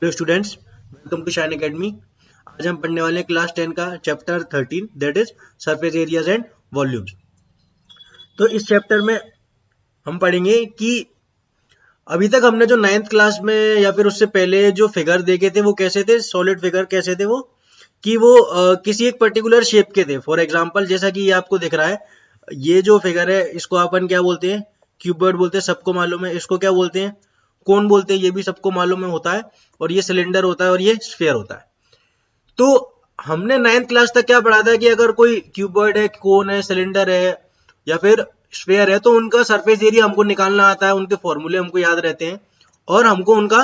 Hello students, welcome to Shine Academy. आज हम पढ़ने वाले हैं क्लास 10 का chapter 13 that is surface areas and volumes. तो इस चैप्टर में हम पढ़ेंगे कि अभी तक हमने जो 9th क्लास में या फिर उससे पहले जो फिगर देखे थे वो कैसे थे, सॉलिड फिगर कैसे थे वो, कि वो किसी एक पर्टिकुलर शेप के थे। फॉर एग्जांपल जैसा कि ये आपको दिख रहा है, ये जो फिगर है इसको अपन क्या बोलते हैं, क्यूबॉइड बोलते हैं, सबको मालूम है। इसको क्या बोलते हैं, कोन बोलते हैं, ये भी सबको मालूम है होता है। और ये सिलेंडर होता है और ये स्फीयर होता है। तो हमने 9th क्लास तक क्या पढ़ा था कि अगर कोई क्यूबॉइड है, कोन है, सिलेंडर है या फिर स्फीयर है तो उनका सरफेस एरिया हमको निकालना आता है, उनके फॉर्मूले हमको याद रहते हैं और हमको उनका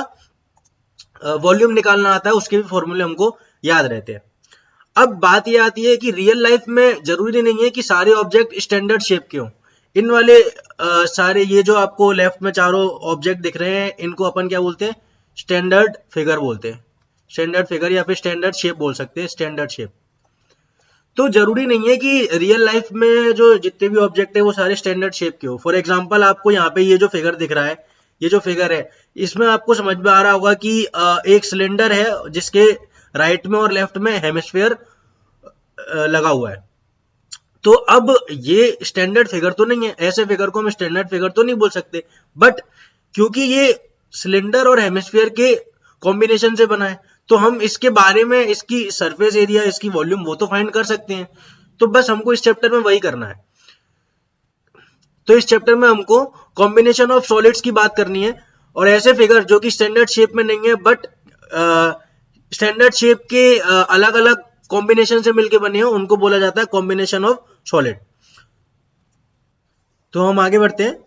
वॉल्यूम निकालना आता है, उसके भी फॉर्मूले हमको याद रहते हैं। अब बात ये आती है कि रियल लाइफ में जरूरी नहीं है कि सारे ऑब्जेक्ट स्टैंडर्ड शेप के हों। इन वाले सारे ये जो आपको लेफ्ट में चारों ऑब्जेक्ट दिख रहे हैं इनको अपन क्या बोलते हैं, स्टैंडर्ड फिगर बोलते हैं। स्टैंडर्ड फिगर या फिर स्टैंडर्ड शेप बोल सकते हैं, स्टैंडर्ड शेप। तो जरूरी नहीं है कि रियल लाइफ में जो जितने भी ऑब्जेक्ट है वो सारे स्टैंडर्ड शेप के हो। फॉर एग्जांपल आपको यहाँ पे ये जो फिगर दिख रहा है, ये जो फिगर है इसमें आपको समझ में आ रहा होगा कि एक सिलेंडर है जिसके राइट में और लेफ्ट में हेमिस्फीयर लगा हुआ है। तो अब ये स्टैंडर्ड फिगर तो नहीं है, ऐसे फिगर को हम स्टैंडर्ड फिगर तो नहीं बोल सकते। बट क्योंकि ये सिलेंडर और हेमिस्फीयर के कॉम्बिनेशन से बना है तो हम इसके बारे में, इसकी सरफेस एरिया, इसकी वॉल्यूम वो तो फाइंड कर सकते हैं। तो बस हमको इस चैप्टर में वही करना है। तो इस चैप्टर में हमको कॉम्बिनेशन ऑफ सॉलिड्स की बात करनी है और ऐसे फिगर जो कि स्टैंडर्ड शेप में नहीं है बट स्टैंडर्ड शेप के अलग अलग कॉम्बिनेशन से मिलके बने हो उनको बोला जाता है कॉम्बिनेशन ऑफ सॉलिड। तो हम आगे बढ़ते हैं।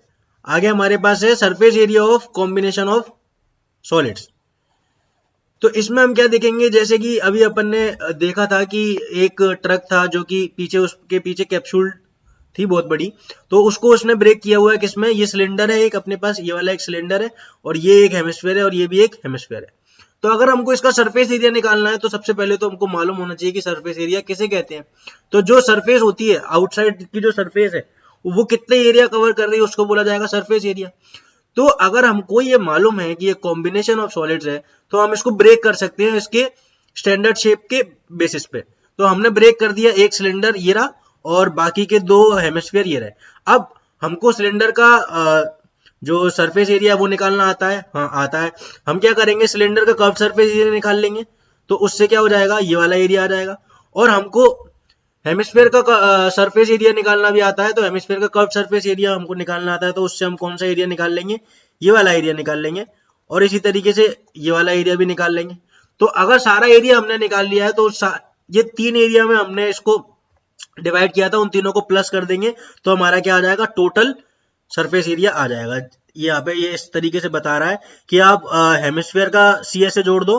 आगे हमारे पास है surface area of combination of solids. तो इसमें हम क्या देखेंगे, जैसे कि अभी अपन ने देखा था कि एक ट्रक था जो कि पीछे, उसके पीछे कैप्सूल थी बहुत बड़ी, तो उसको उसने ब्रेक किया हुआ है किसमें, ये सिलेंडर है एक अपने पास, ये वाला एक सिलेंडर है और ये एक हेमिस्फीयर है और ये भी एक हेमिस्फीयर है। तो अगर हमको इसका सरफेस एरिया निकालना है तो सबसे पहले तो हमको मालूम होना चाहिए कि सरफेस एरिया किसे कहते हैं। तो जो सरफेस होती है, आउटसाइड की जो सरफेस है वो कितने एरिया कवर कर रही है उसको बोला जाएगा सरफेस एरिया। तो अगर हमको ये मालूम है कि ये कॉम्बिनेशन ऑफ सॉलिड्स है तो हम इसको ब्रेक कर सकते हैं इसके स्टैंडर्ड शेप के बेसिस पे। तो हमने ब्रेक कर दिया, एक सिलेंडर ये रहा और बाकी के दो हेमिस्फीयर ये रहे। अब हमको सिलेंडर का जो सरफेस एरिया वो निकालना आता है, हाँ आता है। हम क्या करेंगे, सिलेंडर का कर्व सरफेस एरिया निकाल लेंगे तो उससे क्या हो जाएगा, ये वाला एरिया आ जाएगा। और हमको हेमिस्फीयर का सरफेस एरिया निकालना भी आता है, तो हेमिस्फीयर का कर्व सरफेस एरिया हमको निकालना आता है तो उससे हम कौन सा एरिया निकाल लेंगे, ये वाला एरिया निकाल लेंगे। और इसी तरीके से ये वाला एरिया भी निकाल लेंगे। तो अगर सारा एरिया हमने निकाल लिया है तो ये तीन एरिया में हमने इसको डिवाइड किया था, उन तीनों को प्लस कर देंगे तो हमारा क्या आ जाएगा, टोटल सरफेस एरिया आ जाएगा। यहाँ पे ये इस तरीके से बता रहा है कि आप हेमिस्फीयर का सी से जोड़ दो,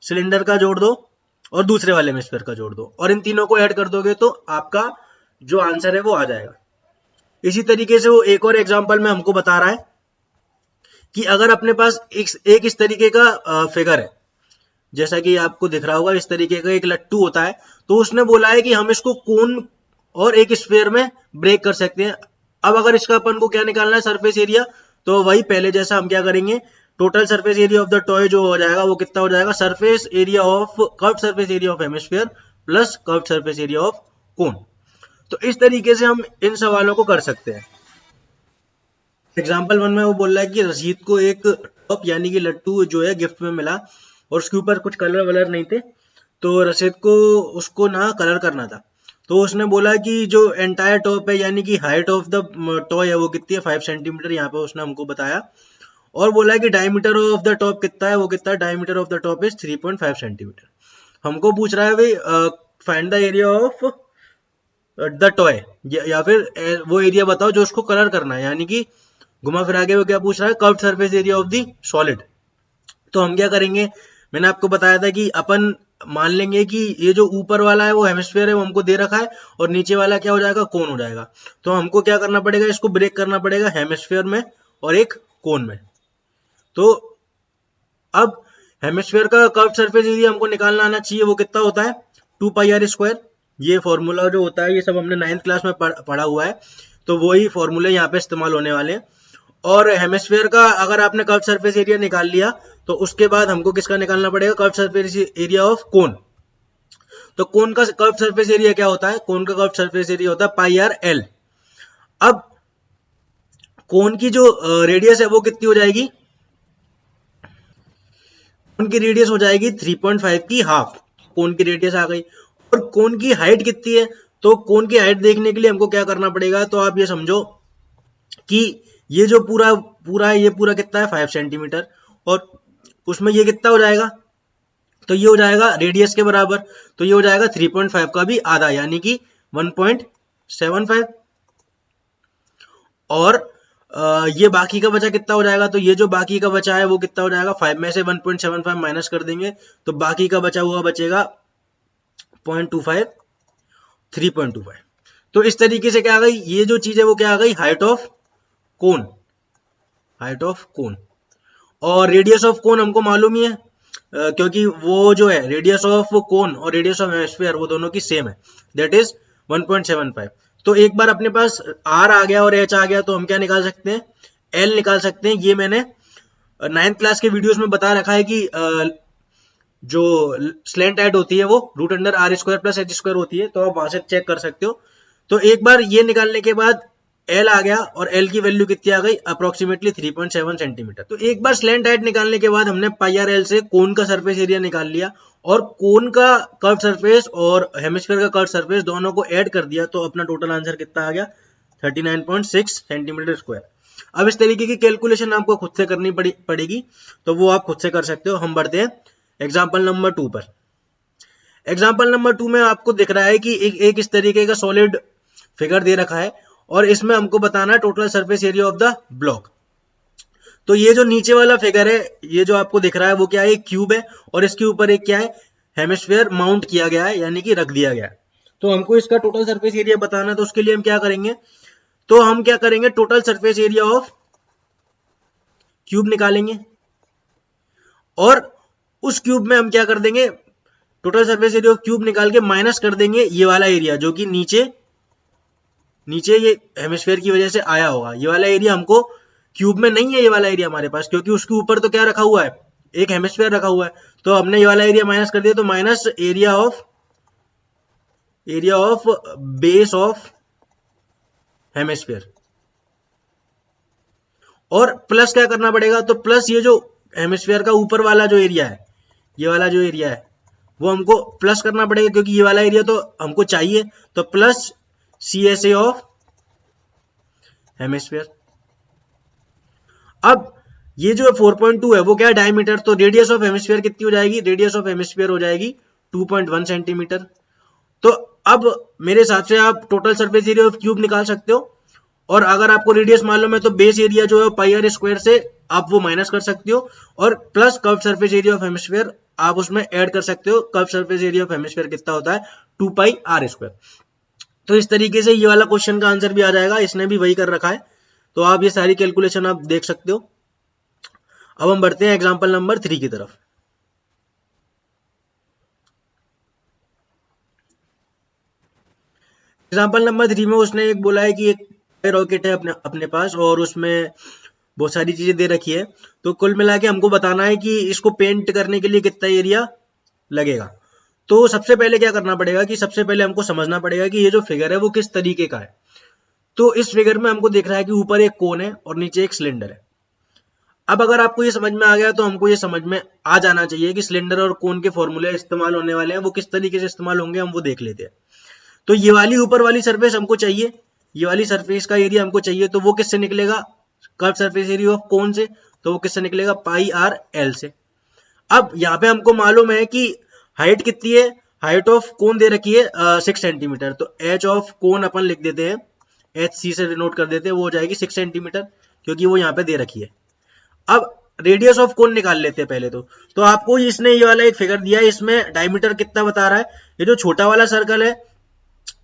सिलेंडर का जोड़ दो और दूसरे वाले हेमिस्फीयर का जोड़ दो और इन तीनों को ऐड कर दोगे तो आपका जो आंसर है वो आ जाएगा। इसी तरीके से वो एक और एग्जांपल में हमको बता रहा है कि अगर अपने पास एक इस तरीके का फिगर है, जैसा कि आपको दिख रहा होगा, इस तरीके का एक लट्टू होता है, तो उसने बोला है कि हम इसको कोन और एक स्फीयर में ब्रेक कर सकते हैं। अब अगर इसका अपन को क्या निकालना है, सरफेस एरिया, तो वही पहले जैसा हम क्या करेंगे, total surface area of the toy जो हो जाएगा वो कितना हो जाएगा, surface area of curved surface area of hemisphere plus curved surface area of cone. तो इस तरीके से हम इन सवालों को कर सकते हैं। एग्जाम्पल 1 में वो बोल रहा है कि रशीद को एक टॉप यानी कि लट्टू जो है गिफ्ट में मिला और उसके ऊपर कुछ कलर वलर नहीं थे, तो रशीद को उसको ना कलर करना था। तो उसने बोला कि जो एंटायर टॉप है यानी कि हाइट ऑफ द टॉय है वो कितनी है, 5 सेंटीमीटर, यहाँ पे उसने हमको बताया। और बोला कि डायमीटर ऑफ द टॉप कितना है, वो कितना है, diameter of the top is 3.5 centimetre. हमको पूछ रहा है भाई find the area of the toy, या फिर वो एरिया बताओ जो उसको कलर करना है, यानी कि घुमा फिरा के वो क्या पूछ रहा है, curved surface area of the solid. तो हम क्या करेंगे, मैंने आपको बताया था कि अपन मान लेंगे कि ये जो ऊपर वाला है वो हेमिस्फीयर है, वो हमको दे रखा है और नीचे वाला क्या हो जाएगा, कोन हो जाएगा। तो हमको क्या करना पड़ेगा, इसको ब्रेक करना पड़ेगा हेमिस्फीयर में और एक कोन में। तो अब हेमिस्फीयर का कर्व्ड सरफेस एरिया हमको निकालना आना चाहिए, वो कितना होता है, 2πr²। ये फॉर्मूला जो होता है ये सब हमने 9th क्लास में पढ़ा हुआ है, तो वही फॉर्मूले यहाँ पे इस्तेमाल होने वाले हैं। और हेमिस्फीयर का अगर आपने कर्व सरफेस एरिया निकाल लिया तो उसके बाद हमको किसका निकालना पड़ेगा, curve surface area of cone. तो कोन का कर्व सरफेस एरिया क्या होता है, कोन का कर्व सरफेस एरिया होता है पाई आर एल। अब कोन की जो रेडियस है वो कितनी हो जाएगी, कोन की रेडियस हो जाएगी 3.5 की हाफ, कोन की रेडियस आ गई। और कोन की हाइट कितनी है, तो कोन की हाइट देखने के लिए हमको क्या करना पड़ेगा, तो आप ये समझो कि ये जो पूरा पूरा है, ये पूरा कितना है 5 सेंटीमीटर, और उसमें ये कितना हो जाएगा, तो ये हो जाएगा रेडियस के बराबर, तो ये हो जाएगा 3.5 का भी आधा यानी कि 1.75। और ये बाकी का बचा कितना हो जाएगा, तो ये जो बाकी का बचा है वो कितना हो जाएगा, 5 में से 1.75 माइनस कर देंगे तो बाकी का बचा हुआ बचेगा 0.25, 3.25। तो इस तरीके से क्या आ गई, ये जो चीज है वो क्या आ गई, height of cone, height of cone. और रेडियस ऑफ कोन हमको मालूम ही है, क्योंकि वो जो है रेडियस ऑफ कोन और रेडियस ऑफ हेमिस्फीयर वो दोनों की सेम है, दैट इज 1.75। तो एक बार अपने पास आर आ गया और एच आ गया तो हम क्या निकाल सकते हैं, एल निकाल सकते हैं। ये मैंने 9th क्लास के वीडियोस में बता रखा है कि जो स्लैंट हाइट होती है वो root under r square plus h square होती है, तो आप वहां से चेक कर सकते हो। तो एक बार ये निकालने के बाद एल आ गया और एल की वैल्यू कितनी आ गई, अप्रोक्सीमेटली 3.7 सेंटीमीटर। तो एक बार स्लैंट हाइट निकालने के बाद हमने पाई आर एल से कोन का सरफेस एरिया निकाल लिया और कोन का कर्व सरफेस और हेमिस्फीयर का कर्व सरफेस दोनों को ऐड कर दिया, तो अपना टोटल आंसर कितना आ गया, 39.6 सेंटीमीटर स्क्वायर। अब इस तरीके की कैलकुलेशन आपको खुद से करनी पड़ेगी, तो वो आप खुद से कर सकते हो। हम बढ़ते हैं एग्जाम्पल नंबर 2 पर। एग्जाम्पल नंबर 2 में आपको दिख रहा है कि एक इस तरीके का सॉलिड फिगर दे रखा है और इसमें हमको बताना है total surface area of the block. तो ये जो नीचे वाला फिगर है, ये जो आपको दिख रहा है वो क्या है, एक क्यूब है और इसके ऊपर एक क्या है, हेमिस्फीयर माउंट किया गया है यानी कि रख दिया गया है। तो हमको इसका टोटल सरफेस एरिया बताना है, तो उसके लिए हम क्या करेंगे, तो हम क्या करेंगे, total surface area of cube निकालेंगे और उस क्यूब में हम क्या कर देंगे, total surface area of cube निकाल के माइनस कर देंगे ये वाला एरिया जो कि नीचे ये हेमिस्फीयर की वजह से आया होगा। ये वाला एरिया हमको क्यूब में नहीं है, ये वाला एरिया हमारे पास, क्योंकि उसके ऊपर तो क्या रखा हुआ है, एक हेमिस्फीयर रखा हुआ है। तो हमने ये वाला एरिया माइनस कर दिया, तो minus area of base of hemisphere, और प्लस क्या करना पड़ेगा, तो प्लस ये जो हेमिस्फीयर का ऊपर वाला जो एरिया है, ये वाला जो एरिया है वो हमको प्लस करना पड़ेगा क्योंकि ये वाला एरिया तो हमको चाहिए, तो प्लस CSA ऑफ हेमिस्फीयर। अब ये जो 4.2 है वो क्या है, डायमीटर, तो रेडियस ऑफ हेमिस्फीयर कितनी हो जाएगी, रेडियस ऑफ हेमिस्फीयर हो जाएगी 2.1 सेंटीमीटर। तो अब मेरे हिसाब से आप total surface area of cube निकाल सकते हो, और अगर आपको रेडियस मालूम है तो बेस एरिया जो है पाई आर स्क्वायर से आप वो माइनस कर सकते हो, और plus curve surface area of hemisphere आप उसमें ऐड कर सकते हो। Curve surface area of hemisphere कितना होता है, 2 पाई आर स्क्वायर। तो इस तरीके से ये वाला क्वेश्चन का आंसर भी आ जाएगा, इसने भी वही कर रखा है। तो आप ये सारी कैलकुलेशन आप देख सकते हो। अब हम बढ़ते हैं एग्जांपल नंबर 3 की तरफ। एग्जांपल नंबर 3 में उसने एक बोला है कि एक रॉकेट है अपने पास और उसमें बहुत सारी चीजें दे रखी है, तो कुल मिला के हमको बताना है कि इसको पेंट करने के लिए कितना एरिया लगेगा। तो सबसे पहले क्या करना पड़ेगा कि सबसे पहले हमको समझना पड़ेगा कि ये जो फिगर है वो किस तरीके का है। तो इस फिगर में हमको दिख रहा है कि ऊपर एक कोन है और नीचे एक सिलेंडर है। अब अगर आपको ये समझ में आ गया तो हमको ये समझ में आ जाना चाहिए कि सिलेंडर और कोन के फॉर्मूले इस्तेमाल होने वाले हैं, वो किस तरीके से इस्तेमाल होंगे हम वो देख लेते हैं। तो ये वाली ऊपर वाली सरफेस हमको चाहिए, ये वाली सरफेस का एरिया हमको चाहिए, तो वो किससे निकलेगा, curve surface area of cone से, तो वो किससे निकलेगा, पाई आर एल से। अब यहाँ पे हमको मालूम है कि हाइट कितनी है, हाइट ऑफ कोन दे रखी है 6 सेंटीमीटर, तो एच ऑफ कोन अपन लिख देते हैं, एच सी से डिनोट कर देते हैं, वो हो जाएगी 6 सेंटीमीटर क्योंकि वो यहाँ पे दे रखी है। अब रेडियस ऑफ कोन निकाल लेते हैं पहले तो आपको इसने ये वाला एक फिगर दिया है, इसमें डायमीटर कितना बता रहा है, ये जो छोटा वाला सर्कल है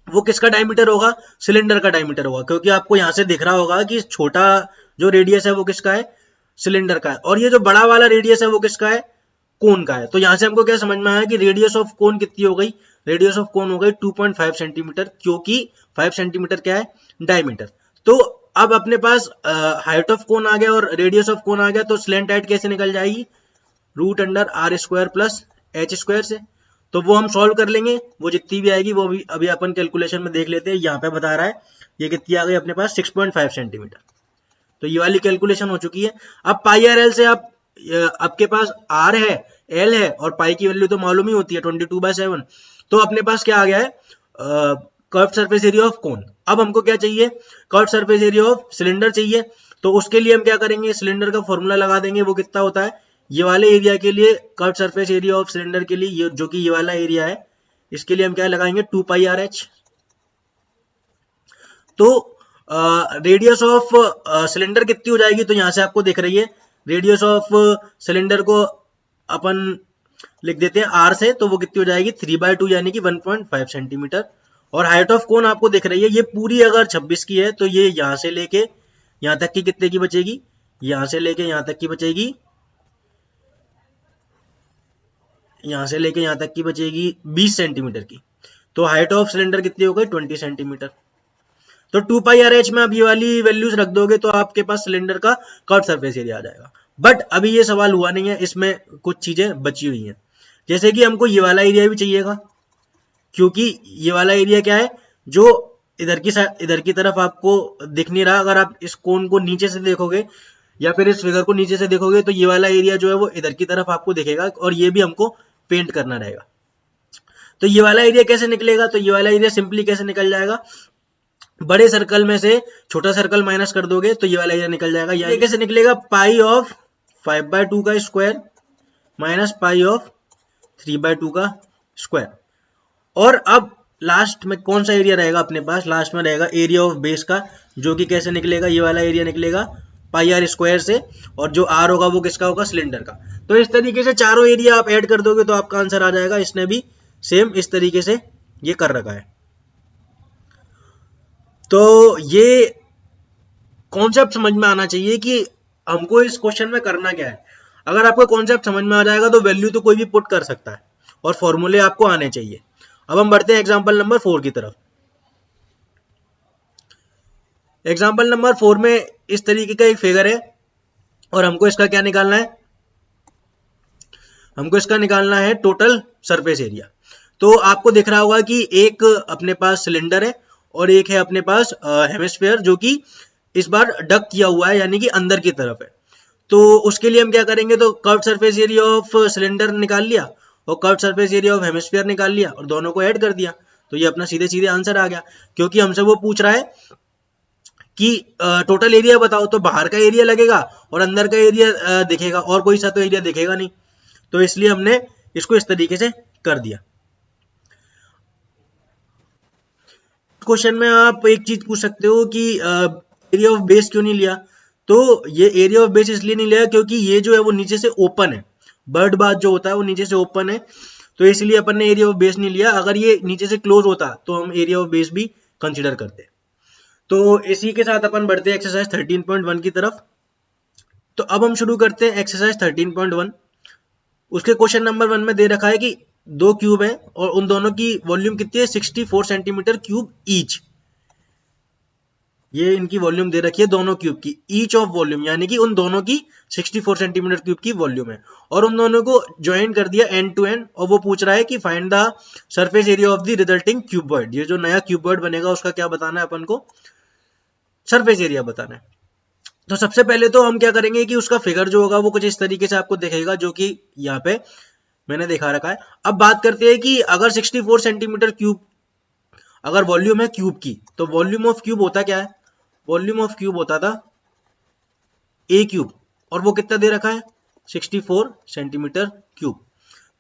वो किसका डायमीटर होगा, सिलेंडर का डायमीटर होगा, क्योंकि आपको यहां से दिख रहा होगा कि छोटा जो रेडियस है वो किसका है, सिलेंडर का है, और ये जो बड़ा वाला रेडियस है वो किसका है, कोन का है। तो यहां से हमको क्या समझ में आया कि रेडियस ऑफ कोन कितनी हो गई, रेडियस ऑफ कोन हो गई 2.5 सेंटीमीटर, क्योंकि 5 सेंटीमीटर क्या है, डायमीटर। तो अब अपने पास हाइट ऑफ कोन आ गया और रेडियस ऑफ कोन आ गया, तो स्लेंट हाइट कैसे निकल जाएगी, root under r square plus h square से। तो वो हम सॉल्व कर लेंगे, वो जितनी भी आएगी वो भी अभी अपन कैलकुलेशन में देख लेते हैं। यहाँ पे बता रहा है ये कितनी आ गई अपने पास 6.5 सेंटीमीटर। तो ये वाली कैलकुलेशन हो चुकी है। अब पाई आर एल से आप आपके पास आर है, एल है और पाई की वैल्यू तो मालूम ही होती है 22/7। तो अपने पास क्या आ गया है, curve surface area of cone. अब हमको क्या चाहिए, curve surface area of cylinder चाहिए। तो उसके लिए हम क्या करेंगे, सिलेंडर का फॉर्मूला लगा देंगे। वो कितना होता है, ये वाले एरिया के लिए curve surface area of cylinder के लिए, ये जो कि ये वाला एरिया है, इसके लिए हम क्या लगाएंगे 2πRH। तो रेडियस ऑफ सिलेंडर कितनी हो जाएगी, तो यहां से आपको दिख रही है रेडियस ऑफ सिलेंडर को अपन लिख देते हैं आर से, तो वो कितनी हो जाएगी 3/2 यानी कि 1.5 सेंटीमीटर। और हाइट ऑफ कोन आपको दिख रही है, ये पूरी अगर 26 की है तो ये यहां से लेके यहां तक की कितने की बचेगी, यहां से लेके यहां तक की बचेगी, यहां से लेके यहां तक की बचेगी 20 सेंटीमीटर की। तो हाइट ऑफ सिलेंडर कितनी हो गई 20 सेंटीमीटर। तो 2πRH में आप ये वाली वैल्यूज रख दोगे तो आपके पास सिलेंडर का कर्व सरफेस एरिया आ जाएगा। बट अभी ये सवाल हुआ नहीं है, इसमें कुछ चीजें बची हुई हैं। जैसे कि हमको ये वाला एरिया भी चाहिएगा, क्योंकि ये वाला एरिया क्या है, जो इधर की तरफ आपको दिख नहीं रहा। अगर आप इस कोन को नीचे से देखोगे या फिर इस फिगर को नीचे से देखोगे तो ये वाला एरिया जो है वो इधर की तरफ आपको दिखेगा, और ये भी हमको पेंट करना रहेगा। तो ये वाला एरिया कैसे निकलेगा, तो ये वाला एरिया सिंपली कैसे निकल जाएगा, बड़े सर्कल में से छोटा सर्कल माइनस कर दोगे तो ये वाला एरिया निकल जाएगा। ये कैसे निकलेगा, पाई ऑफ 5/2 का स्क्वायर माइनस पाई ऑफ 3/2 का स्क्वायर। और अब लास्ट में कौन सा एरिया रहेगा अपने पास, लास्ट में रहेगा एरिया ऑफ बेस का, जो कि कैसे निकलेगा, ये वाला एरिया निकलेगा पाई आर स्क्वायर से, और जो आर होगा वो किसका होगा, सिलेंडर का। तो इस तरीके से चारों एरिया आप ऐड कर दोगे तो आपका आंसर आ जाएगा। इसने भी सेम इस तरीके से ये कर रखा है। तो ये कॉन्सेप्ट समझ में आना चाहिए कि हमको इस क्वेश्चन में करना क्या है। अगर आपको कॉन्सेप्ट समझ में आ जाएगा तो वैल्यू तो कोई भी पुट कर सकता है, और फॉर्मूले आपको आने चाहिए। अब हम बढ़ते हैं एग्जांपल नंबर 4 की तरफ। एग्जांपल नंबर 4 में इस तरीके का एक फिगर है, और हमको इसका क्या निकालना है, हमको इसका निकालना है टोटल सरफेस एरिया। तो आपको दिख रहा होगा कि एक अपने पास सिलेंडर है और एक है अपने पास हेमिस्फीयर, जो कि इस बार डक किया हुआ है यानी कि अंदर की तरफ है। तो उसके लिए हम क्या करेंगे, तो curve surface area of cylinder निकाल लिया और curve surface area of hemisphere निकाल लिया और दोनों को ऐड कर दिया, तो ये अपना सीधे सीधे आंसर आ गया। क्योंकि हमसे वो पूछ रहा है कि टोटल एरिया बताओ, तो बाहर का एरिया लगेगा और अंदर का एरिया दिखेगा, और कोई सा तो एरिया दिखेगा नहीं। तो इसलिए हमने इसको इस तरीके से कर दिया। क्वेश्चन में आप एक चीज पूछ सकते हो कि एरिया ऑफ बेस क्यों नहीं लिया। तो ये एरिया ऑफ बेस इसलिए नहीं लिया क्योंकि ये जो है वो नीचे से ओपन है, बर्ड बाथ जो होता है वो नीचे से ओपन है, तो इसलिए अपन ने एरिया ऑफ बेस नहीं लिया। अगर ये नीचे से क्लोज होता तो हम एरिया ऑफ बेस भी कंसिडर करते। तो इसी के साथ अपन बढ़ते हैं एक्सरसाइज 13.1 की तरफ। तो अब हम शुरू करते हैं एक्सरसाइज 13.1। उसके क्वेश्चन नंबर 1 में दे रखा है कि दो क्यूब है और उन दोनों की वॉल्यूम कितनी है 64 सेंटीमीटर क्यूब ईच। ये इनकी वॉल्यूम दे रखी है दोनों क्यूब की, ईच ऑफ वॉल्यूम यानी कि उन दोनों की 64 सेंटीमीटर क्यूब की वॉल्यूम है, और उन दोनों को ज्वाइन कर दिया एंड टू एंड। और वो पूछ रहा है कि find the surface area of the resulting cuboid. ये जो नया क्यूबॉइड बनेगा उसका क्या बताना है अपन को, सरफेस एरिया बताना है। तो सबसे पहले तो हम क्या करेंगे कि उसका फिगर जो होगा वो कुछ इस तरीके से आपको दिखेगा, जो कि यहाँ पे मैंने दिखा रखा है। अब बात करते हैं कि अगर 64 सेंटीमीटर क्यूब अगर वॉल्यूम है क्यूब की, तो वॉल्यूम ऑफ क्यूब होता क्या है, वॉल्यूम ऑफ क्यूब होता था ए क्यूब, और वो कितना दे रखा है 64 सेंटीमीटर क्यूब।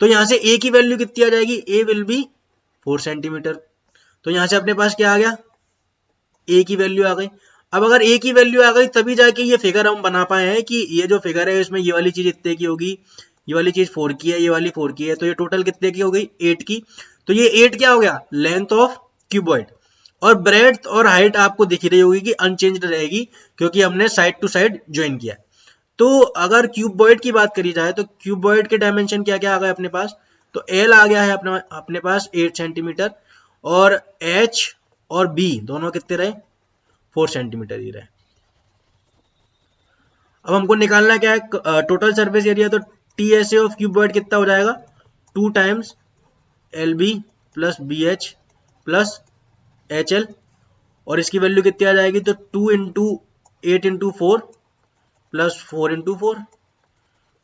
तो यहां से ए की वैल्यू कितनी आ जाएगी, ए विल बी 4 सेंटीमीटर। तो यहां से अपने पास क्या आ गया, ए की वैल्यू आ गई। अब अगर ए की वैल्यू आ गई तभी जाके ये फिगर हम बना पाए हैं कि ये जो फिगर है इसमें ये वाली चीज इतने की होगी, ये वाली चीज 4 की है, ये वाली 4 की है, तो ये टोटल कितने की हो गई 8 की। तो ये 8 क्या हो गया, लेंथ ऑफ क्यूबॉइड। और ब्रेड्थ और हाइट आपको दिख रही होगी कि अनचेंज्ड रहेगी, क्योंकि हमने साइड टू साइड ज्वाइन किया। तो अगर क्यूबॉइड की बात करी जाए तो क्यूबॉइड के डायमेंशन क्या क्या आ गए अपने पास, तो एल आ गया है अपने पास 8 सेंटीमीटर, और एच और बी दोनों कितने रहे 4 सेंटीमीटर ही रहे। अब हमको निकालना क्या है, टोटल सरफेस एरिया। तो T S A of cuboid कितना हो जाएगा, 2 times l b plus b h plus h l, और इसकी वैल्यू कितनी आ जाएगी, तो 2 into 8 into 4 plus 4 into 4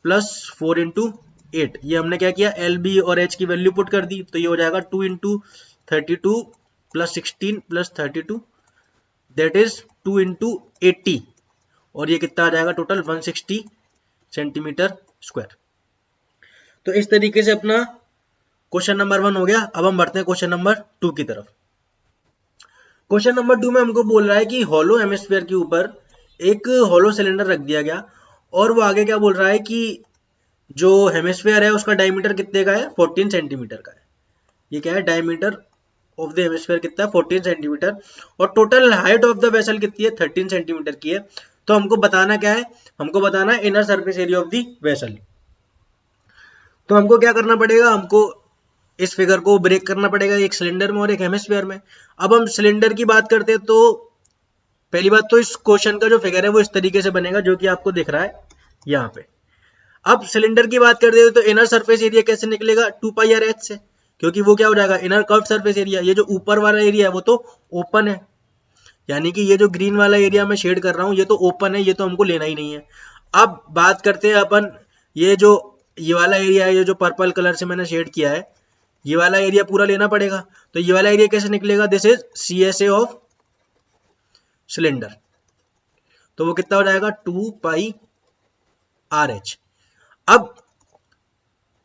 plus 4 into 8। ये हमने क्या किया, एल बी और एच की वैल्यू पुट कर दी, तो ये हो जाएगा 2 into 32 plus 16 plus 32, that is 2 into 80, और ये कितना आ जाएगा टोटल 160 सेंटीमीटर स्क्वायर। तो इस तरीके से अपना क्वेश्चन नंबर 1 हो गया। अब हम बढ़ते हैं क्वेश्चन नंबर 2 की तरफ। क्वेश्चन नंबर 2 में हमको बोल रहा है कि हॉलो हेमिस्फीयर के ऊपर एक हॉलो सिलेंडर रख दिया गया, और वो आगे क्या बोल रहा है कि जो हेमिस्फीयर है उसका डायमीटर कितने का है, 14 सेंटीमीटर का है। ये क्या है, डायमीटर ऑफ द हेमिस्फीयर कितना है, 14 सेंटीमीटर, और total height of the vessel कितनी है, 13 सेंटीमीटर की है। तो हमको बताना क्या है, हमको बताना है inner surface area of the vessel. तो हमको क्या करना पड़ेगा, हमको इस फिगर को ब्रेक करना पड़ेगा एक सिलेंडर में और एक हेमिस्फीयर में। अब हम सिलेंडर की बात करते हैं, तो पहली बात तो इस क्वेश्चन का जो फिगर है वो इस तरीके से बनेगा जो कि आपको दिख रहा है यहाँ पे। अब सिलेंडर की बात करते हैं तो इनर सरफेस एरिया कैसे निकलेगा, 2 पाई आर एच से, क्योंकि वो क्या हो जाएगा, इनर कर्व सरफेस एरिया। ये जो ऊपर वाला एरिया है वो तो ओपन है, यानी कि ये जो ग्रीन वाला एरिया मैं शेड कर रहा हूँ ये तो ओपन है, ये तो हमको लेना ही नहीं है। अब बात करते हैं अपन, ये वाला एरिया है, ये जो पर्पल कलर से मैंने शेड किया है, ये वाला एरिया पूरा लेना पड़ेगा। तो ये वाला एरिया कैसे निकलेगा, this is C S A of cylinder, तो वो कितना हो जाएगा, 2 पाई आर एच। अब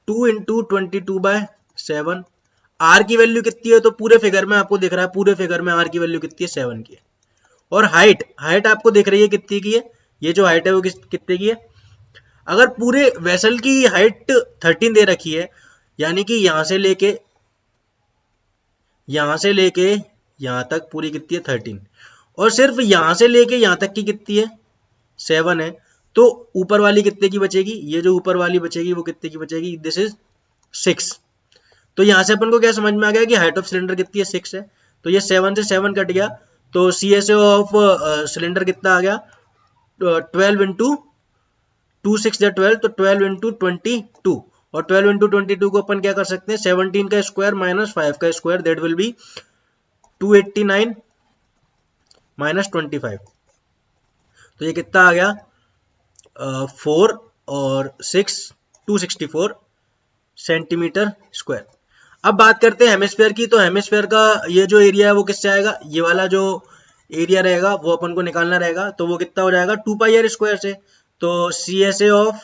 2 इंटू 22/7, आर की वैल्यू कितनी है, तो पूरे फिगर में आपको दिख रहा है, पूरे फिगर में आर की वैल्यू कितनी है, 7 की है। और हाइट आपको दिख रही है कितनी की है, ये जो हाइट है वो कितने की है। अगर पूरे वेसल की हाइट 13 दे रखी है, यानी कि यहां से लेके यहां तक पूरी कितनी है, 13, और सिर्फ यहां से लेके यहां तक की कितनी है, 7 है। तो ऊपर वाली कितने की बचेगी, ये जो ऊपर वाली बचेगी वो कितने की बचेगी, दिस इज 6। तो यहां से अपन को क्या समझ में आ गया कि हाइट ऑफ सिलेंडर कितनी है, 6 है। तो ये 7 से 7 कट गया, तो C S A of cylinder कितना आ गया, 12 इंटू 2 6 12, तो 12 इंटू 22, और 12 इंटू 22 को अपन क्या कर सकते हैं, 17 का स्क्वायर माइनस 5 का square, that will B 289 minus 25। तो ये कितना आ गया, 4 और 6 264 सेंटीमीटर स्क्वायर। अब बात करते हैं हेमिस्फीयर की। तो हेमिस्फीयर का ये जो एरिया है वो किससे आएगा, ये वाला जो एरिया रहेगा वो अपन को निकालना रहेगा, तो वो कितना हो जाएगा, 2 पाई आर स्क्वायर से। तो C S A of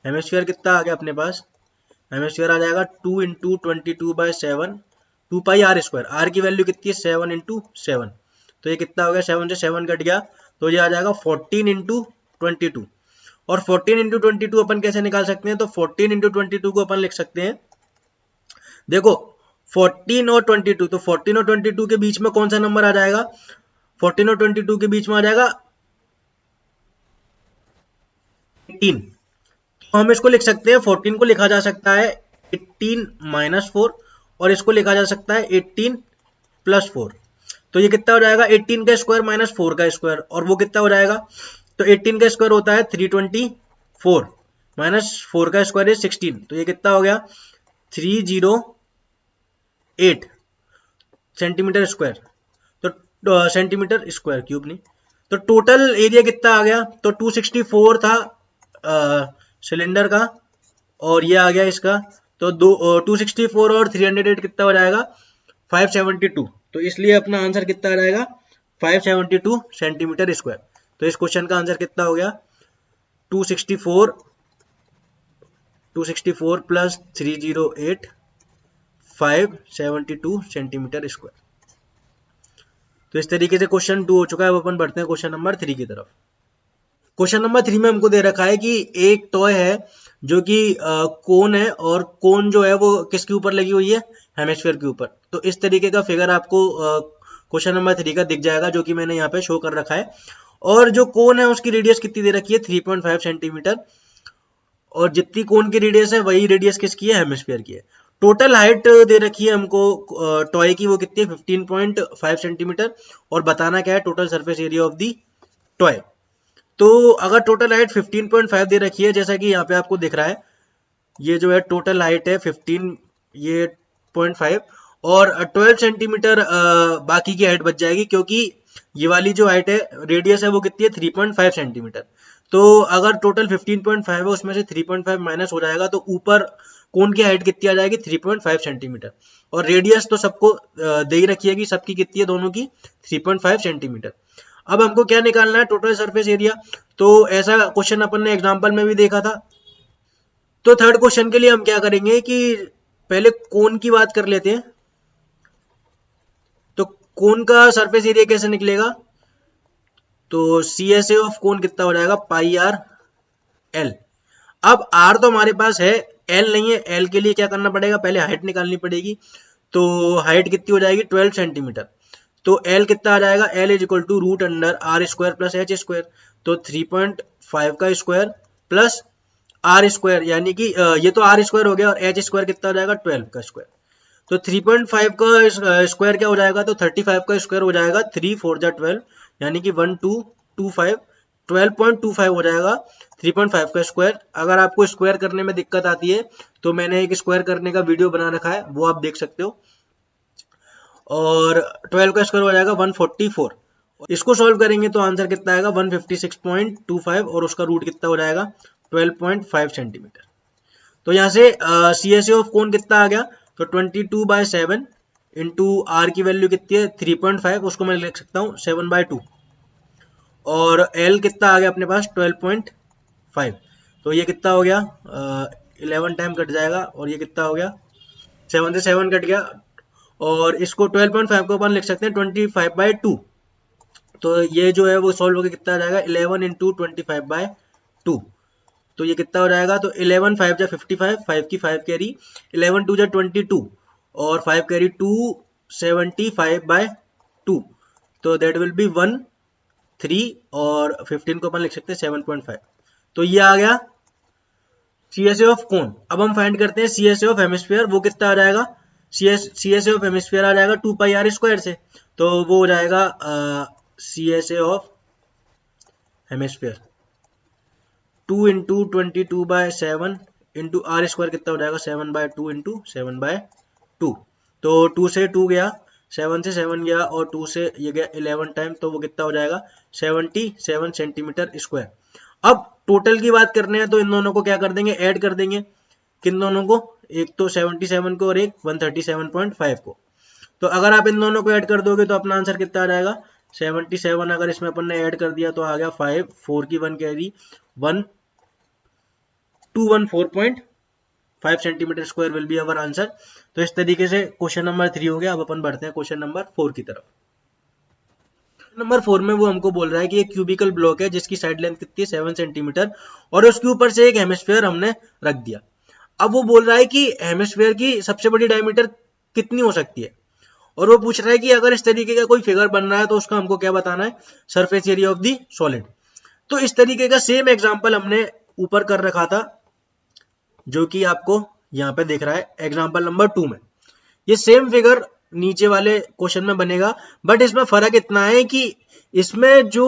hemisphere कितना आ गया अपने पास, हेमिस्फीयर आ जाएगा 2 into 22/7, 2 pi are square, r की वैल्यू कितनी है, 7 इंटू 7, तो ये कितना हो गया, 7 से 7 कट गया, तो ये आ जाएगा 14 इंटू 22। और 14 इंटू 22 अपन कैसे निकाल सकते हैं, तो 14 इंटू 22 को अपन लिख सकते हैं, देखो 14 और 22, तो 14 और 22 के बीच में कौन सा नंबर आ जाएगा, 14 और 22 के बीच में आ जाएगा 18। तो हम इसको लिख सकते हैं, 14 को लिखा जा सकता है 18 माइनस 4, और इसको लिखा जा सकता है 18 प्लस 4। तो ये कितना हो जाएगा, 18 का स्क्वायर माइनस 4 का स्क्वायर, और वो कितना हो जाएगा, तो 18 का स्क्वायर होता है 324 माइनस 4 का स्क्वायर है 16, तो ये कितना हो गया, 308 सेंटीमीटर स्क्वायर, तो सेंटीमीटर स्क्वायर क्यूब नहीं। तो टोटल एरिया कितना आ गया, तो 264 था सिलेंडर का, और ये आ गया इसका, तो 264 और 308 कितना हो जाएगा, 572। तो इसलिए अपना आंसर कितना आ जाएगा, 572 सेंटीमीटर स्क्वायर। तो इस क्वेश्चन का आंसर कितना हो गया, 264 प्लस 308 572 सेंटीमीटर स्क्वायर। तो इस तरीके से क्वेश्चन 2 हो चुका है। अब अपन बढ़ते हैं क्वेश्चन नंबर 3 की तरफ। क्वेश्चन नंबर 3 में हमको दे रखा है कि एक टॉय है जो कि कोन है, और कोन जो है वो किसके ऊपर लगी हुई है, हेमिस्फीयर के ऊपर। तो इस तरीके का फिगर आपको क्वेश्चन नंबर 3 का दिख जाएगा, जो कि मैंने यहाँ पे शो कर रखा है। और जो कोन है उसकी रेडियस कितनी दे रखी है, 3.5 सेंटीमीटर, और जितनी कोन की रेडियस है वही रेडियस किसकी है, हेमिस्फीयर की है। टोटल हाइट दे रखी है हमको टॉय की, वो कितनी है, 15.5 सेंटीमीटर, और बताना क्या है, total surface area of the toy. तो अगर टोटल हाइट 15.5 दे रखी है, जैसा कि यहाँ पे आपको दिख रहा है, ये जो है टोटल हाइट है 15 ये 0.5 और 12 सेंटीमीटर बाकी की हाइट बच जाएगी, क्योंकि ये वाली जो हाइट है रेडियस है वो कितनी है 3.5 सेंटीमीटर। तो अगर टोटल 15.5 है उसमें से 3.5 माइनस हो जाएगा, तो ऊपर कोन की हाइट कितनी आ जाएगी 3.5 सेंटीमीटर, और रेडियस तो सबको दे ही रखी है कि सबकी कितनी है दोनों की 3.5 सेंटीमीटर। अब हमको क्या निकालना है, टोटल सरफेस एरिया। तो ऐसा क्वेश्चन अपन ने एग्जाम्पल में भी देखा था। तो थर्ड क्वेश्चन के लिए हम क्या करेंगे कि पहले कोन की बात कर लेते हैं। तो कोन का सरफेस एरिया कैसे निकलेगा, तो C S A of cone कितना हो जाएगा पाई आर एल। अब आर तो हमारे पास है, एल नहीं है। एल के लिए क्या करना पड़ेगा, पहले हाइट निकालनी पड़ेगी। तो हाइट कितनी हो जाएगी 12 सेंटीमीटर। तो एल कितना आ जाएगा, l is equal to root under r square plus h square. तो 3.5 का स्क्वायर प्लस आर स्क्वायर, यानी कि ये तो आर स्क्वायर हो गया, और एच स्क्वायर कितना हो जाएगा 12 का स्क्वायर। तो 3.5 का स्क्वायर क्या हो जाएगा, तो 35 का स्क्वायर हो जाएगा 3 4 जा 12, यानी कि 1225 12.25 हो जाएगा 3.5 का स्क्वायर। अगर आपको स्क्वायर करने में दिक्कत आती है तो मैंने एक स्क्वायर करने का वीडियो बना रखा है, वो आप देख सकते हो। और 12 का स्क्वायर हो जाएगा 144। इसको सॉल्व करेंगे तो आंसर कितना आएगा 156.25, और उसका रूट कितना हो जाएगा 12.5 सेंटीमीटर। तो यहाँ से सी एस ए ऑफ कोन कितना आ गया, तो 22/7 इंटू आर की वैल्यू कितनी है 3.5, उसको मैं लिख सकता हूँ 7/2, और एल कितना आ गया अपने पास 12.5। तो ये कितना हो गया 11 टाइम कट जाएगा, और ये कितना हो गया 7 से 7 कट गया, और इसको 12.5 को अपन लिख सकते हैं 25/2। तो ये जो है वो सॉल्व होकर कितना आ जाएगा 11 इंटू 25/2। तो ये कितना हो जाएगा, तो 11 5 जा 55, 5 की 5 कैरी, 11 2 जा 22, और 5 कैरी 275/2। तो दैट विल बी 1 3, और 15 को अपन लिख सकते हैं 7.5। तो ये आ गया सी एस ए ऑफ कोन। अब हम फाइंड करते हैं C S A of hemisphere. वो कितना आ जाएगा, C S A of hemisphere आ जाएगा 2 पाई आर स्क्वायर से। तो वो हो जाएगा C S A of hemisphere 2 into 22/7 into r square कितना हो जाएगा 7/2 इंटू 7/2। तो 2 से 2 गया, 7 से 7 गया, और 2 से ये गया 11 टाइम, तो वो कितना हो जाएगा 77 सेंटीमीटर स्क्वायर। अब टोटल की बात करने हैं तो इन दोनों को क्या कर देंगे, ऐड कर देंगे। किन दोनों को, एक तो 77 को और एक 137.5 को। तो अगर आप इन दोनों को ऐड कर दोगे तो अपना आंसर कितना आ जाएगा 77। अगर इसमें अपन ने ऐड कर दिया तो आ गया 5, 4 की 1 carry 1214.5 centimetre square will be our answer. तो इस तरीके से क्वेश्चन नंबर 3 हो गया। अब अपन बढ़ते हैं क्वेश्चन नंबर 4 की तरफ। नंबर 4 में वो हमको बोल रहा है कि एक क्यूबिकल ब्लॉक है जिसकी साइड लेंथ कितनी है 7 सेंटीमीटर, और उसके ऊपर से एक हेमिस्फीयर हमने रख दिया। अब वो बोल रहा है कि हेमिस्फीयर की सबसे बड़ी डायमीटर कितनी हो सकती है, और वो पूछ रहा है कि अगर इस तरीके का कोई फिगर बन रहा है तो उसका हमको क्या बताना है, surface area of the solid. तो इस तरीके का सेम एग्जांपल हमने ऊपर कर रखा था, जो कि आपको यहाँ पे दिख रहा है एग्जांपल नंबर 2 में। ये सेम फिगर नीचे वाले क्वेश्चन में बनेगा, बट इसमें फर्क इतना है कि इसमें जो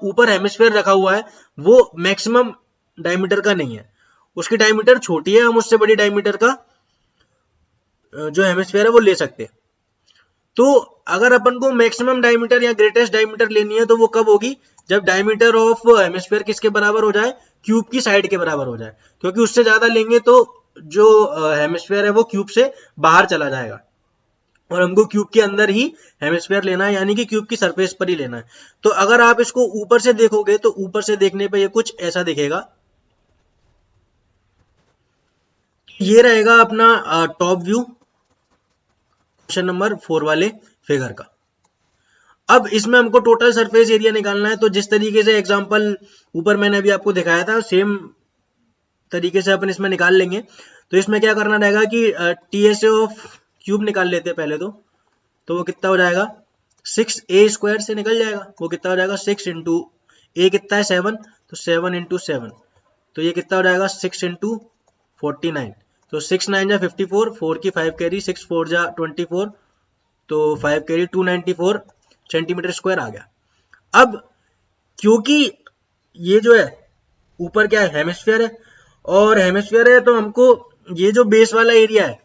ऊपर हेमिस्फीयर रखा हुआ है वो मैक्सिमम डायमीटर का नहीं है, उसकी डायमीटर छोटी है। हम उससे बड़ी डायमीटर का जो हेमिस्फीयर है वो ले सकते हैं। तो अगर अपन को मैक्सिमम डायमीटर या ग्रेटेस्ट डायमीटर लेनी है तो वो कब होगी, जब डायमीटर ऑफ हेमिस्फीयर किसके बराबर हो जाए, क्यूब की साइड के बराबर हो जाए। क्योंकि उससे ज्यादा लेंगे तो जो हेमिस्फीयर है वो क्यूब से बाहर चला जाएगा, और हमको क्यूब के अंदर ही हेमिस्फीयर लेना है, यानी कि क्यूब की सरफेस पर ही लेना है। तो अगर आप इसको ऊपर से देखोगे तो ऊपर से देखने पे ये कुछ ऐसा दिखेगा। ये रहेगा अपना टॉप व्यू क्वेश्चन नंबर 4 वाले फिगर का। अब इसमें हमको टोटल सरफेस एरिया निकालना है। तो जिस तरीके से एग्जांपल ऊपर मैंने अभी आपको दिखाया था सेम तरीके से अपन इसमें निकाल लेंगे। तो इसमें क्या करना रहेगा कि टीएसए ऑफ क्यूब निकाल लेते हैं पहले। तो वो कितना हो जाएगा 6a स्क्वायर से निकल जाएगा। वो कितना हो जाएगा 6 इंटू ए कितना है 7, तो 7 इंटू 7, तो ये कितना हो जाएगा 6 इंटू 49। तो 6 9 जा 54, 4 की 5 कैरी, 6 4 जा 24, तो 5 कैरी 294 सेंटीमीटर स्क्वायर आ गया। अब क्योंकि ये जो है ऊपर क्या है, हेमिस्फीयर है, और हेमिस्फीयर है तो हमको ये जो बेस वाला एरिया है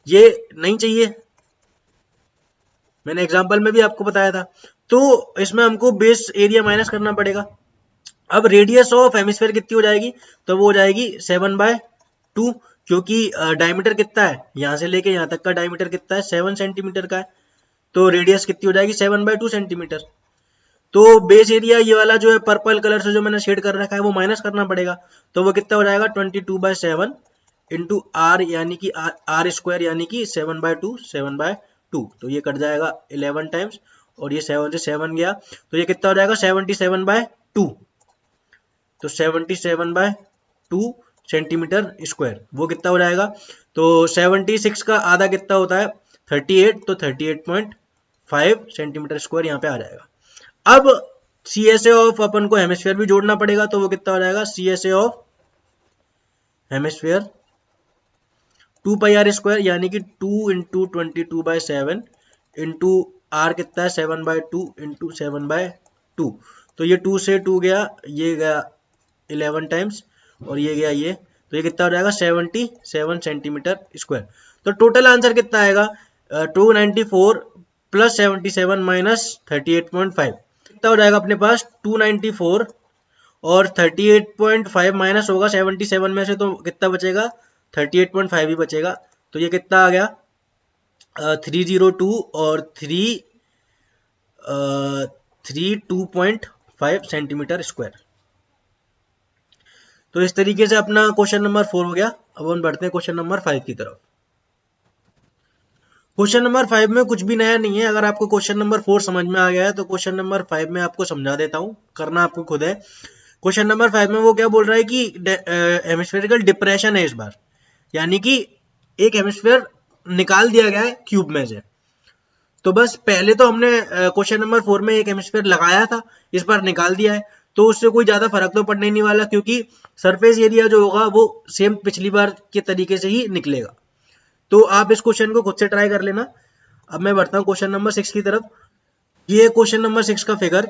ये नहीं चाहिए, मैंने एग्जांपल में भी आपको बताया था। तो इसमें हमको बेस एरिया माइनस करना पड़ेगा। अब रेडियस ऑफ हेमिस्फीयर कितनी हो जाएगी, तो वो हो जाएगी 7/2, क्योंकि डायमीटर कितना है, यहां से लेके यहां तक का डायमीटर कितना है, 7 सेंटीमीटर का है, तो रेडियस कितनी हो जाएगी, 7/2 सेंटीमीटर। तो बेस एरिया ये वाला जो है पर्पल कलर से जो मैंने शेड कर रखा है वो माइनस करना पड़ेगा, तो वो कितना हो जाएगा 22/7 इंटू आर, यानी कि आर स्क्वायर, यानी कि 7/2, तो ये कट जाएगा 11 टाइम्स, और ये 7 से 7 गया, तो ये कितना हो जाएगा 77/2, तो 77/2 सेंटीमीटर स्क्वायर, वो कितना हो जाएगा, तो 76 का आधा कितना होता है 38, तो 38.5 सेंटीमीटर स्क्वायर यहाँ पे आ जाएगा। अब सी एस ए ऑफ अपन को हेमिस्फीयर भी जोड़ना पड़ेगा, तो वो कितना हो जाएगा, C S A of hemisphere 2πr², यानी कि 2 इंटू 22/7 इंटू आर कितना है 7/2 इंटू 7/2, तो ये 2 से 2 गया, ये गया 11 टाइम्स, और ये गया ये, तो ये कितना हो जाएगा 77 सेंटीमीटर स्क्वायर। तो टोटल आंसर कितना आएगा 294 प्लस 77 माइनस 38.5, कितना हो जाएगा अपने पास 294, और 38.5 माइनस होगा 77 में से, तो कितना बचेगा 38.5 ही बचेगा, तो ये कितना आ गया 302 और 2.5 सेंटीमीटर स्क्वायर। तो इस तरीके से अपना क्वेश्चन नंबर 4 हो गया। अब हम बढ़ते हैं क्वेश्चन नंबर 5 की तरफ। क्वेश्चन नंबर 5 में कुछ भी नया नहीं है, अगर आपको क्वेश्चन नंबर 4 समझ में आ गया है तो क्वेश्चन नंबर 5 में आपको समझा देता हूँ, करना आपको खुद है। क्वेश्चन नंबर 5 में वो क्या बोल रहा है कि हेमिस्फेरिकल डिप्रेशन है इस बार, यानी कि एक हेमिस्फीयर निकाल दिया गया है क्यूब में से। तो बस पहले तो हमने क्वेश्चन नंबर 4 में एक हेमिस्फीयर लगाया था, इस बार निकाल दिया है, तो उससे कोई ज्यादा फर्क तो पड़ने नहीं वाला, क्योंकि सरफेस एरिया जो होगा वो सेम पिछली बार के तरीके से ही निकलेगा। तो आप इस क्वेश्चन को खुद से ट्राई कर लेना। अब मैं बढ़ता हूँ क्वेश्चन नंबर 6 की तरफ। ये क्वेश्चन नंबर 6 का फिगर,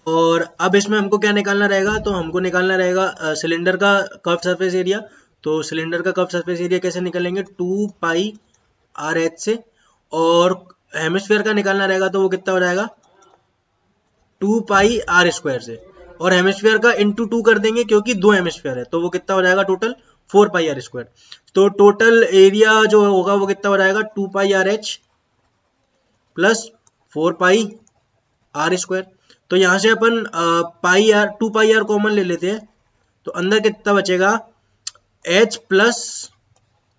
और अब इसमें हमको क्या निकालना रहेगा, तो हमको निकालना रहेगा सिलेंडर का कर्व सरफेस एरिया। तो सिलेंडर का कर्व सरफेस एरिया कैसे निकालेंगे, 2πr/h से, और हेमिस्फीयर का निकालना रहेगा तो वो कितना हो जाएगा 2πr² से, और हेमिस्फीयर का इंटू 2 कर देंगे क्योंकि 2 हेमिस्फीयर है, तो वो कितना हो जाएगा टोटल 4πr²। तो टोटल एरिया जो होगा वो कितना हो जाएगा 2πr/h प्लस 4πr²। तो यहां से अपन पाई 2πr कॉमन ले लेते हैं, तो अंदर कितना बचेगा h प्लस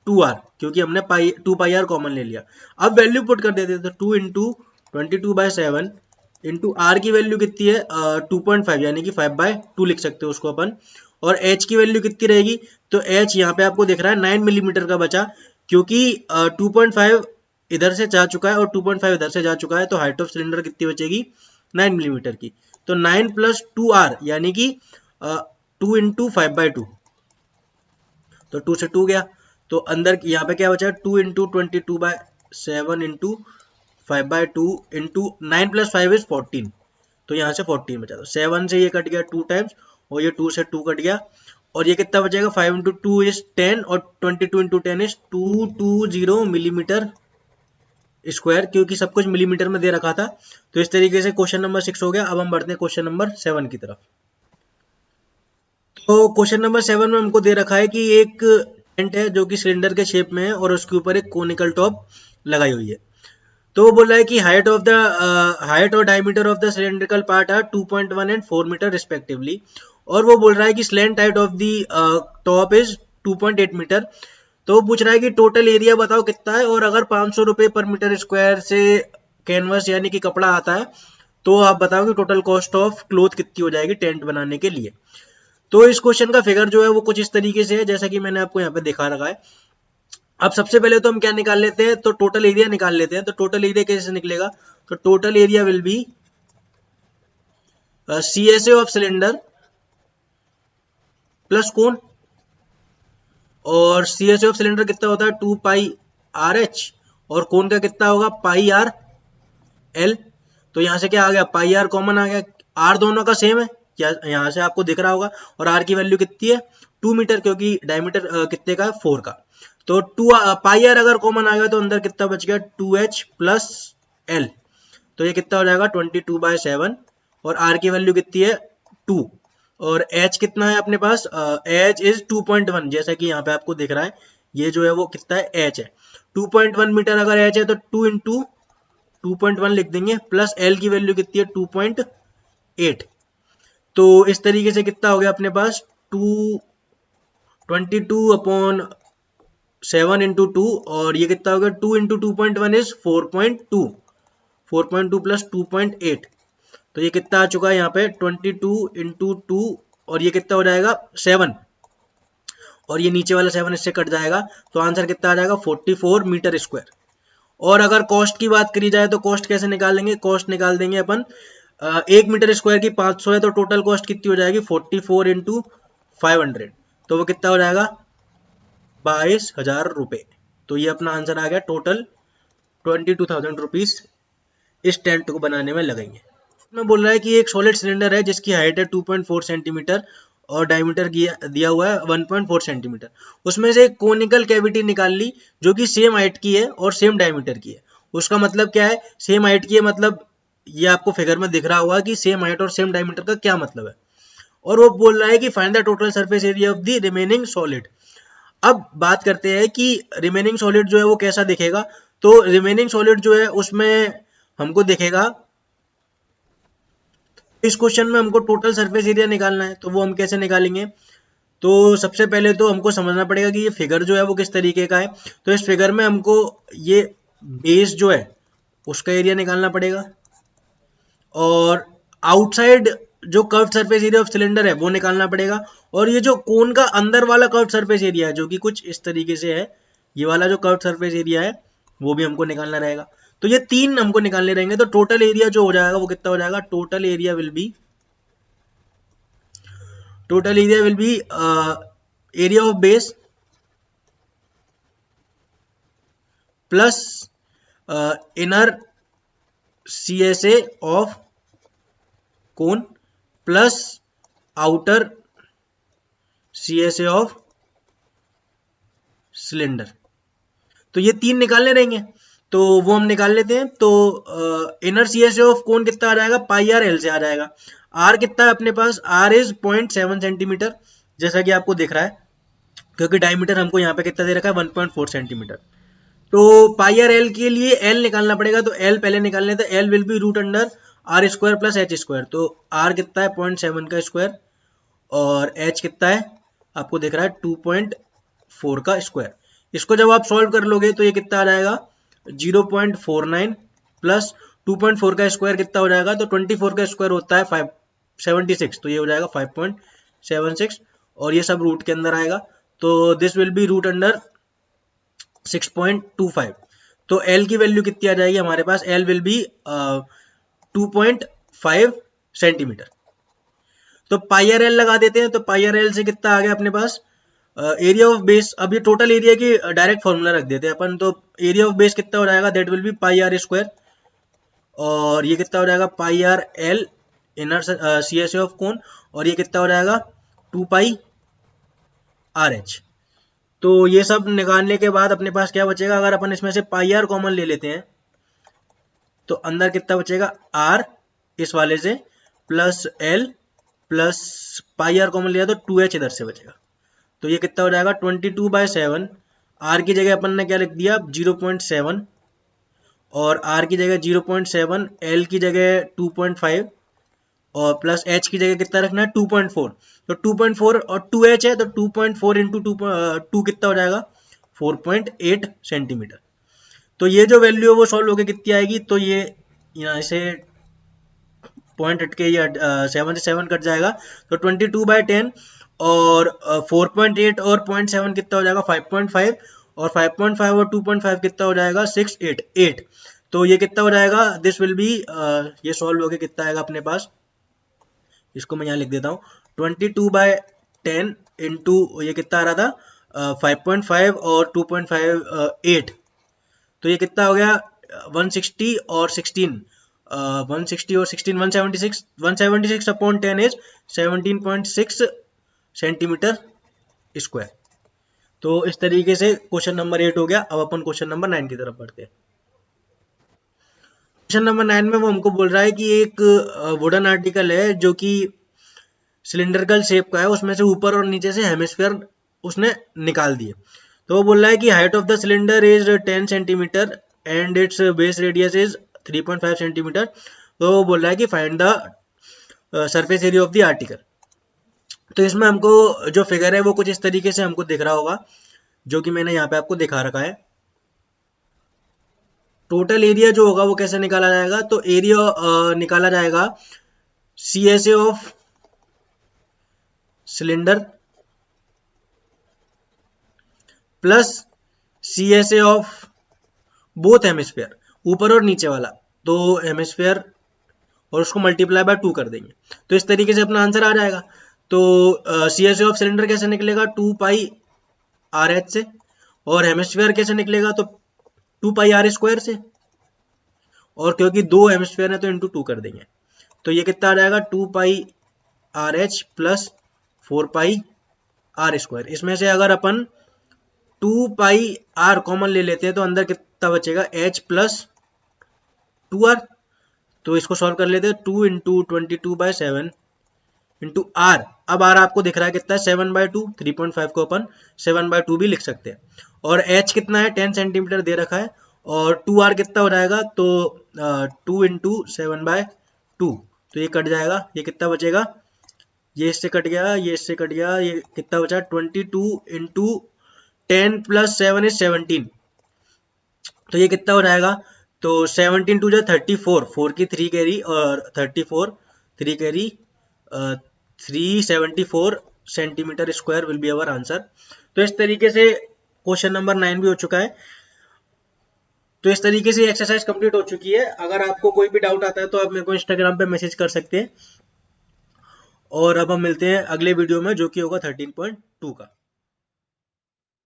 2r, क्योंकि हमने 2πr कॉमन ले लिया। अब वैल्यू पुट कर देते हैं, तो 2 इंटू 22/7 इंटू आर की वैल्यू कितनी है 2.5, यानी कि 5/2 लिख सकते हो उसको अपन, और h की वैल्यू कितनी रहेगी, तो h यहाँ पे आपको दिख रहा है 9 मिलीमीटर का बचा, क्योंकि 2.5 इधर से जा चुका है और 2.5 इधर से जा चुका है, तो हाइट ऑफ सिलेंडर कितनी बचेगी 9 मिलीमीटर की। तो 9 प्लस 2r, यानी कि 2 इंटू 5/2, तो 2 से 2 गया, तो अंदर यहाँ पे क्या बचा 2 into 22/7 into 5/2 into 9 plus 5 is 14, तो यहाँ से 14 बचा, तो 7 से ये कट गया 2 टाइम्स, और ये 2 से 2 कट गया, और ये कितना बचेगा 5 इंटू 2 इज 10, और 22 इंटू 10 इज 220 मिलीमीटर स्क्वायर, क्योंकि सब कुछ मिलीमीटर में दे रखा था। तो इस तरीके से क्वेश्चन नंबर 6 हो गया। अब हम बढ़ते हैं क्वेश्चन नंबर 7 की तरफ। तो क्वेश्चन नंबर 7 में हमको दे रखा है कि एक टेंट है जो कि सिलेंडर के शेप में है, और उसके ऊपर एक कोनिकल टॉप लगाई हुई है। तो वो बोल रहा है कि हाइट और diameter of the cylindrical part are 2.1 and 4 metre respectively, और वो बोल रहा है कि slant height of the top is 2.8 metre. तो वो पूछ रहा है कि टोटल एरिया बताओ कितना है, और अगर 500 रुपए पर मीटर स्क्वायर से कैनवस यानी कि कपड़ा आता है, तो आप बताओ कि टोटल कॉस्ट ऑफ क्लोथ कितनी हो जाएगी टेंट बनाने के लिए। तो इस क्वेश्चन का फिगर जो है वो कुछ इस तरीके से है, जैसा कि मैंने आपको यहाँ पे दिखा रखा है। अब सबसे पहले तो हम क्या निकाल लेते हैं, तो टोटल एरिया निकाल लेते हैं। तो टोटल एरिया कैसे निकलेगा, तो total area will be CSA of cylinder plus cone, और CSA ऑफ सिलेंडर कितना होता है 2πr/h, और कोन का कितना होगा πr/l। तो यहां से क्या आ गया πr कॉमन आ गया, r दोनों का सेम है, क्या यहाँ से आपको दिख रहा होगा, और आर की वैल्यू कितनी है 2 मीटर, क्योंकि डायमीटर कितने का है 4 का। तो 2 पाई आर अगर कॉमन आ गया तो अंदर कितना बच गया 2h प्लस एल, तो ये कितना हो जाएगा 22/7, और आर की वैल्यू कितनी है 2, और एच कितना है अपने पास, एच इज 2.1, जैसा कि यहाँ पे आपको दिख रहा है, ये जो है वो कितना है एच है 2.1 मीटर। अगर एच है तो 2 इंटू 2.1 लिख देंगे, प्लस एल की वैल्यू कितनी है 2.8। तो इस तरीके से कितना हो गया अपने पास 22/7 इंटू 2, और ये कितना हो गया 2 इंटू 2.1 इज 4.2, 4.2 प्लस 2.8, तो ये कितना आ चुका है यहाँ पे 22 इंटू 2, और ये कितना हो जाएगा 7, और ये नीचे वाला 7 इससे कट जाएगा, तो आंसर कितना आ जाएगा 44 मीटर स्क्वायर। और अगर कॉस्ट की बात करी जाए तो कॉस्ट कैसे निकालेंगे, कॉस्ट निकाल देंगे अपन 1 मीटर स्क्वायर की 500 है, तो टोटल कॉस्ट कितनी हो जाएगी 44 इंटू 500, तो वो कितना हो जाएगा 22,000 रुपये। तो ये अपना आंसर आ गया, टोटल 22,000 रुपीज इस टेंट को बनाने में लगेंगे। मैं बोल रहा है कि एक सॉलिड सिलेंडर है जिसकी हाइट है 2.4 सेंटीमीटर और डायमीटर दिया हुआ है 1.4 सेंटीमीटर। उसमें से एक कोनिकल कैविटी निकाल ली जो कि सेम हाइट की है और सेम डायमीटर की है। उसका मतलब क्या है, सेम हाइट की है मतलब ये आपको फिगर में दिख रहा होगा कि सेम हाइट और सेम डायमीटर का क्या मतलब है। और वो बोल रहा है कि find the total surface area of the remaining solid. अब बात करते हैं कि रिमेनिंग सॉलिड जो है वो कैसा दिखेगा। तो रिमेनिंग सॉलिड जो है उसमें हमको दिखेगा, इस क्वेश्चन में हमको टोटल सरफेस एरिया निकालना है, तो वो हम कैसे निकालेंगे। तो सबसे पहले तो हमको समझना पड़ेगा कि ये फिगर जो है वो किस तरीके का है। तो इस फिगर में हमको ये बेस जो है उसका एरिया निकालना पड़ेगा, और आउटसाइड जो curved surface area of cylinder है वो निकालना पड़ेगा, और ये जो कोन का अंदर वाला कर्व्ड सरफेस एरिया है जो कि कुछ इस तरीके से है, ये वाला जो कर्व्ड सरफेस एरिया है वो भी हमको निकालना रहेगा। तो ये तीन हमको निकालने रहेंगे। तो टोटल एरिया जो हो जाएगा वो कितना हो जाएगा, total area will B area of base plus inner CSA of cone plus outer CSA of cylinder. तो ये तीन निकालने रहेंगे, तो वो हम निकाल लेते हैं। तो इनर CSA ऑफ कोन कितना आ जाएगा, पाई आर एल से आ जाएगा। आर कितना है अपने पास, आर इज 0.7 सेंटीमीटर, जैसा कि आपको दिख रहा है, क्योंकि डायमीटर हमको यहाँ पे कितना दे रखा है 1.4 सेंटीमीटर। तो पाई आर एल के लिए एल निकालना पड़ेगा, तो एल पहले निकाल लेते हैं। L will be root under r square plus h square. तो आर कितना है 0.7 का स्क्वायर, और एच कितना है आपको दिख रहा है 2.4 का स्क्वायर। इसको जब आप सॉल्व कर लोगे तो ये कितना आ जाएगा 0.49 प्लस 2.4 का स्क्वायर कितना हो जाएगा, तो 24 का स्क्वायर होता है 576, तो ये हो जाएगा 5.76, और ये सब रूट के अंदर आएगा, तो this will be root under 6.25। तो L की वैल्यू कितनी आ जाएगी हमारे पास, L विल बी 2.5 सेंटीमीटर। तो पाई आर एल लगा देते हैं। तो पाई आर एल से कितना आ गया अपने पास एरिया ऑफ बेस। अब ये टोटल एरिया की डायरेक्ट फॉर्मूला रख देते हैं अपन। तो एरिया ऑफ बेस कितना हो जाएगा, that will be pi are square, और ये कितना हो जाएगा pi R L inner CSA of cone, और ये कितना हो जाएगा 2 पाई आर एच। तो ये सब निकालने के बाद अपने पास क्या बचेगा, अगर अपन इसमें से पाई आर कॉमन ले लेते हैं तो अंदर कितना बचेगा आर इस वाले से plus l plus pi r common लिया तो 2h इधर से बचेगा। तो ये कितना हो जाएगा 22/7। आर की जगह अपन ने क्या लिख दिया 0.7, और आर की जगह 0.7, एल की जगह 2.5, और प्लस एच की जगह कितना रखना है 2.4। तो 2.4 और 2h है, तो 2.4 इंटू 2 कितना हो जाएगा 4.8 सेंटीमीटर। तो ये जो वैल्यू है वो सॉल्व होकर कितनी आएगी, तो ये यहाँ से पॉइंट हट के ये 7 से 7 कट जाएगा, तो 22/10, और 4.8 और 0.7 कितना हो जाएगा 5.5, और 5.5 और 2.5 कितना हो जाएगा 6.8। तो ये कितना हो जाएगा, दिस विल बी ये सॉल्व होके कितना आएगा अपने पास, इसको मैं यहाँ लिख देता हूँ 22/10 इंटू ये कितना आ रहा था 5.5 और 2.5 8, तो ये कितना हो गया 160 और 16 160 और 16 176 अपॉन 10 इज 17.6 सेंटीमीटर स्क्वायर। तो इस तरीके से क्वेश्चन नंबर 8 हो गया। अब अपन क्वेश्चन नंबर 9 की तरफ बढ़ते हैं। क्वेश्चन नंबर 9 में वो हमको बोल रहा है कि एक वुडन आर्टिकल है जो कि सिलिंड्रिकल शेप का है, उसमें से ऊपर और नीचे से हेमिस्फीयर उसने निकाल दिए। तो वो बोल रहा है कि height of the cylinder is 10 centimetre and it's base radius is 3.5 centimetre. तो वो बोल रहा है कि find the surface area of the article. तो इसमें हमको जो फिगर है वो कुछ इस तरीके से हमको दिख रहा होगा, जो कि मैंने यहाँ पे आपको दिखा रखा है। टोटल एरिया जो होगा वो कैसे निकाला जाएगा, तो एरिया निकाला जाएगा CSA of cylinder plus CSA of both hemisphere, ऊपर और नीचे वाला दो हेमिस्फीयर, और उसको मल्टीप्लाई बाय 2 कर देंगे। तो इस तरीके से अपना आंसर आ जाएगा। तो CSA ऑफ सिलेंडर कैसे निकलेगा, 2 पाई RH से, और हेमिस्फीयर कैसे निकलेगा, तो 2 पाई R स्क्वायर से, और क्योंकि दो हेमिस्फीयर है तो इंटू 2 कर देंगे। तो ये कितना आ जाएगा, 2 पाई RH प्लस 4 पाई R स्क्वायर। इसमें से अगर अपन 2 पाई R कॉमन ले लेते हैं तो अंदर कितना बचेगा, H प्लस 2R। तो इसको सॉल्व कर लेते हैं, 2 इंटू 22/7 इंटू R। अब R आपको दिख रहा है कितना है, 7/2। 3.5 को अपन 7/2 भी लिख सकते हैं। और H कितना है, 10 सेंटीमीटर दे रखा है, और 2R कितना हो जाएगा, तो 2 इंटू 7/2। तो ये कट जाएगा, ये कितना बचेगा, ये इससे कट गया, ये इससे कट गया, ये कितना बचा, 22 इंटू 10 प्लस 7 इज 17। तो ये कितना हो जाएगा, तो 17 टू जा 34, 4 की 3 कैरी, और 34 3 carry 374 centimetre square will be our answer. तो इस तरीके से क्वेश्चन नंबर 9 भी हो चुका है। तो इस तरीके से एक्सरसाइज कंप्लीट हो चुकी है। अगर आपको कोई भी डाउट आता है तो आप मेरे को इंस्टाग्राम पे मैसेज कर सकते हैं। और अब हम मिलते हैं अगले वीडियो में, जो कि होगा 13.2 का।